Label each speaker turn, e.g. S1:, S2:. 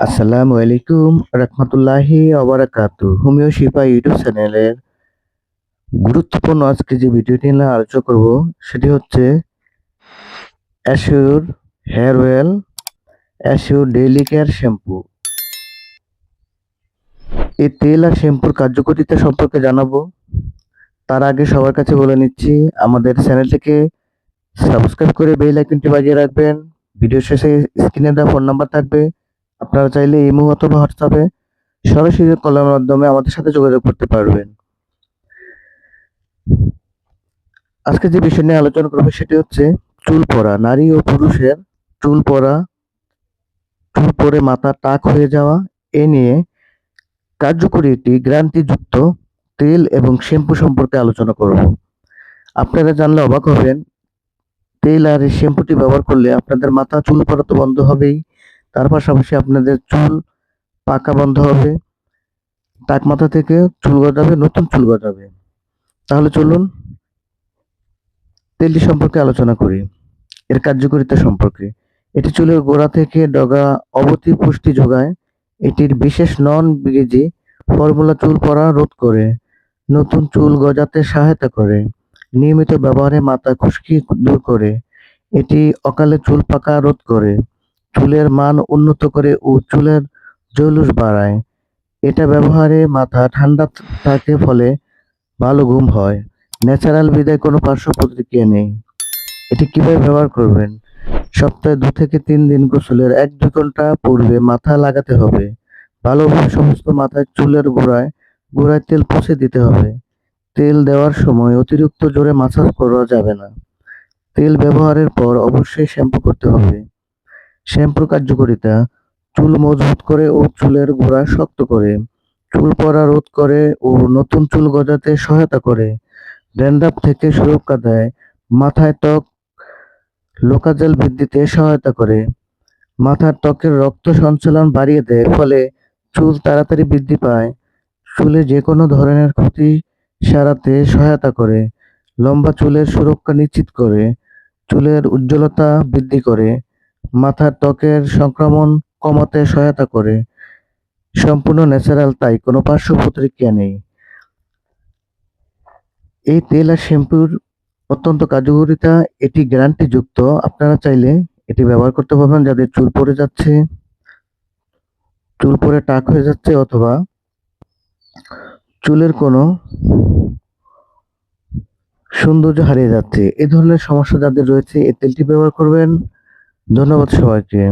S1: আসসালামু আলাইকুম রহমতুল্লাহি ওবারাকাতু। হোমিও শিফা ইউটিউব চ্যানেলের গুরুত্বপূর্ণ আজকে যে ভিডিওটি নিয়ে আলোচনা করব সেটি হচ্ছে Assure hair oil, Assure daily care shampoo. এই তেল আর শ্যাম্পুর কার্যকারিতা সম্পর্কে জানাবো। তার আগে সবার কাছে বলে নিচ্ছি, আমাদের চ্যানেলটিকে সাবস্ক্রাইব করে বেল আইকনটি বাজিয়ে রাখবেন। ভিডিও শেষে স্ক্রিনে দেওয়া ফোন নাম্বার থাকবে, আপনারা চাইলে ইমো অথবা হোয়াটসঅ্যাপে সরাসরি কলের মাধ্যমে আমাদের সাথে যোগাযোগ করতে পারবেন। আজকে যে বিষয় নিয়ে আলোচনা করবো সেটি হচ্ছে চুল পড়া। নারী ও পুরুষের চুল পড়া, চুল পড়ে মাথা টাক হয়ে যাওয়া, এ নিয়ে কার্যকরী একটি গ্যারান্টিযুক্ত তেল এবং শ্যাম্পু সম্পর্কে আলোচনা করব। আপনারা জানলে অবাক হবেন, তেল আর এই শ্যাম্পুটি ব্যবহার করলে আপনাদের মাথা চুল পড়া তো বন্ধ হবেই, তার পাশাপাশি আপনাদের চুল পাকা বন্ধ হবে, টাক মাথা থেকে চুল গজাবে, নতুন চুল গজাবে। তাহলে চলুন তেলটি সম্পর্কে আলোচনা করি, এর কার্যকারিতা সম্পর্কে। এটি চুলের গোড়া থেকে ডগা অবধি পুষ্টি যোগায়। এটির বিশেষ নন গ্রিজি ফর্মুলা চুল পড়া রোধ করে, নতুন চুল গজাতে সহায়তা করে, নিয়মিত ব্যবহারে মাথা খুশকি দূর করে, এটি অকালে চুল পাকা রোধ করে, চুলের মান উন্নত করে ও চুলের জৌলুস বাড়ায়। এটা ব্যবহারে মাথা ঠান্ডা থাকে, ফলে ভালো ঘুম হয়। ন্যাচারাল বিদায় কোনো পার্শ্ব প্রতিক্রিয়া নেই। এটি কিভাবে ব্যবহার করবেন? সপ্তাহে 2 থেকে 3 দিন গোসলের 1-2 ঘন্টা পূর্বে মাথা লাগাতে হবে। ভালোভাবে সমস্ত মাথায় চুলের গোড়ায় তেল পুছে দিতে হবে। তেল দেওয়ার সময় অতিরিক্ত জোরে মাসাজ করা যাবে না। তেল ব্যবহারের পর অবশ্যই শ্যাম্পু করতে হবে। শ্যাম্পুর কার্যকারিতা: চুল মজবুত করে ও চুলের গোড়া শক্ত করে, চুল পড়া রোধ করে ও নতুন চুল গজাতে সহায়তা করে, ড্যান্ড্রাফ থেকে সুরক্ষা দেয়, মাথায় ত্বক লোকাজেল বৃদ্ধিতে সহায়তা করে, মাথার ত্বকের রক্ত সঞ্চালন বাড়িয়ে দেয়, ফলে চুল তাড়াতাড়ি বৃদ্ধি পায়, চুলে যে কোনো ধরনের ক্ষতি সারাতে সহায়তা করে, লম্বা চুলের সুরক্ষা নিশ্চিত করে, চুলের উজ্জ্বলতা বৃদ্ধি করে, মাথার ত্বকের সংক্রমণ কমাতে সহায়তা করে। সম্পূর্ণ ন্যাচারাল, তাই কোনো পার্শ্ব প্রতিক্রিয়া নেই। এই তেল আর শ্যাম্পুর অত্যন্ত কার্যকারিতা, এটি গ্যারান্টি যুক্ত। আপনারা চাইলে এটি ব্যবহার করতে পারবেন যাদের চুল পড়ে যাচ্ছে, চুল পড়ে টাক হয়ে যাচ্ছে, অথবা চুলের কোনো সৌন্দর্য হারিয়ে যাচ্ছে। এ ধরনের সমস্যা যাদের রয়েছে এই তেলটি ব্যবহার করবেন। ধন্যবাদ সবাইকে।